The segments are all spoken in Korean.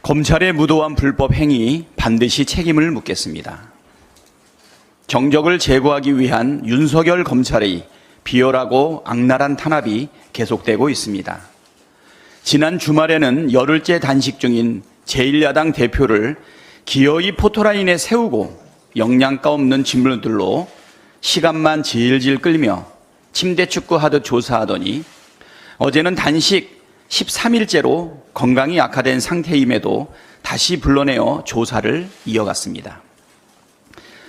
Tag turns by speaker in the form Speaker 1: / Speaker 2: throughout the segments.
Speaker 1: 검찰의 무도한 불법 행위 반드시 책임을 묻겠습니다. 정적을 제거하기 위한 윤석열 검찰의 비열하고 악랄한 탄압이 계속되고 있습니다. 지난 주말에는 열흘째 단식 중인 제1야당 대표를 기어이 포토라인에 세우고 영양가 없는 질문들로 시간만 질질 끌며 침대 축구하듯 조사하더니 어제는 단식 13일째로 건강이 악화된 상태임에도 다시 불러내어 조사를 이어갔습니다.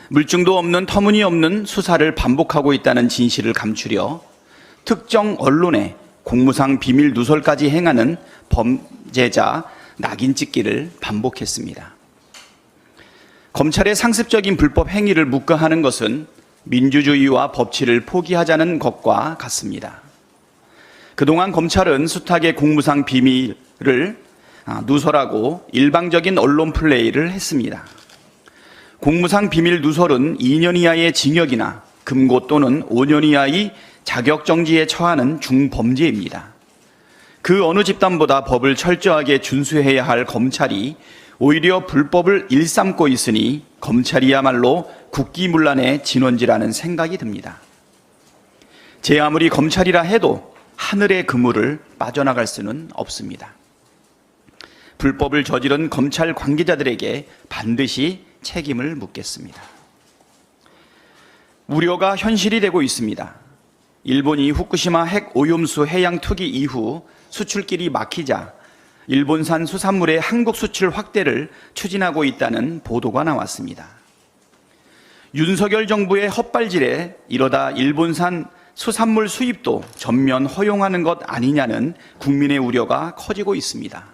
Speaker 1: 물증도 없는 터무니없는 수사를 반복하고 있다는 진실을 감추려 특정 언론에 공무상 비밀 누설까지 행하는 범죄자 낙인 찍기를 반복했습니다. 검찰의 상습적인 불법 행위를 묵과하는 것은 민주주의와 법치를 포기하자는 것과 같습니다. 그동안 검찰은 숱하게 공무상 비밀을 누설하고 일방적인 언론 플레이를 했습니다. 공무상 비밀 누설은 2년 이하의 징역이나 금고 또는 5년 이하의 자격정지에 처하는 중범죄입니다. 그 어느 집단보다 법을 철저하게 준수해야 할 검찰이 오히려 불법을 일삼고 있으니 검찰이야말로 국기문란의 진원지라는 생각이 듭니다. 제 아무리 검찰이라 해도 하늘의 그물을 빠져나갈 수는 없습니다. 불법을 저지른 검찰 관계자들에게 반드시 책임을 묻겠습니다. 우려가 현실이 되고 있습니다. 일본이 후쿠시마 핵 오염수 해양 투기 이후 수출길이 막히자 일본산 수산물의 한국 수출 확대를 추진하고 있다는 보도가 나왔습니다. 윤석열 정부의 헛발질에 이러다 일본산 수산물 수입도 전면 허용하는 것 아니냐는 국민의 우려가 커지고 있습니다.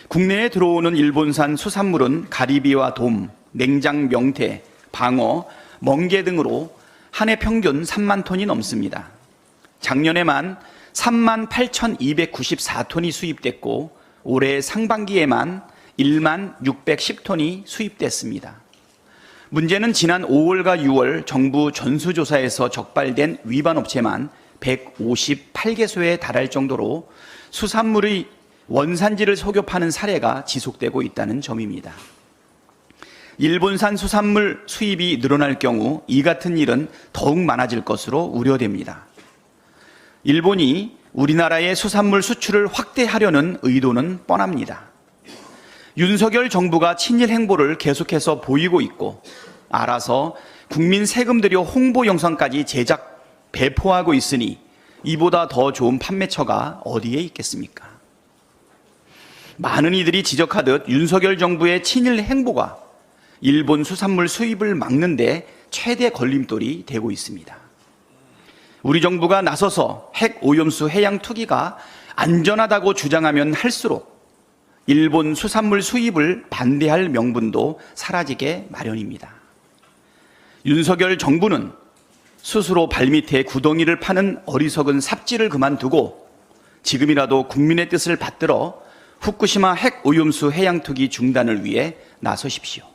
Speaker 1: 국내에 들어오는 일본산 수산물은 가리비와 돔, 냉장 명태, 방어, 멍게 등으로 한 해 평균 3만 톤이 넘습니다. 작년에만 3만 8,294톤이 수입됐고 올해 상반기에만 1만 610톤이 수입됐습니다. 문제는 지난 5월과 6월 정부 전수조사에서 적발된 위반업체만 158개소에 달할 정도로 수산물의 원산지를 속여 파는 사례가 지속되고 있다는 점입니다. 일본산 수산물 수입이 늘어날 경우 이 같은 일은 더욱 많아질 것으로 우려됩니다. 일본이 우리나라의 수산물 수출을 확대하려는 의도는 뻔합니다. 윤석열 정부가 친일 행보를 계속해서 보이고 있고 알아서 국민 세금 들여 홍보 영상까지 제작, 배포하고 있으니 이보다 더 좋은 판매처가 어디에 있겠습니까? 많은 이들이 지적하듯 윤석열 정부의 친일 행보가 일본 수산물 수입을 막는 데 최대 걸림돌이 되고 있습니다. 우리 정부가 나서서 핵 오염수 해양 투기가 안전하다고 주장하면 할수록 일본 수산물 수입을 반대할 명분도 사라지게 마련입니다. 윤석열 정부는 스스로 발밑에 구덩이를 파는 어리석은 삽질을 그만두고 지금이라도 국민의 뜻을 받들어 후쿠시마 핵 오염수 해양 투기 중단을 위해 나서십시오.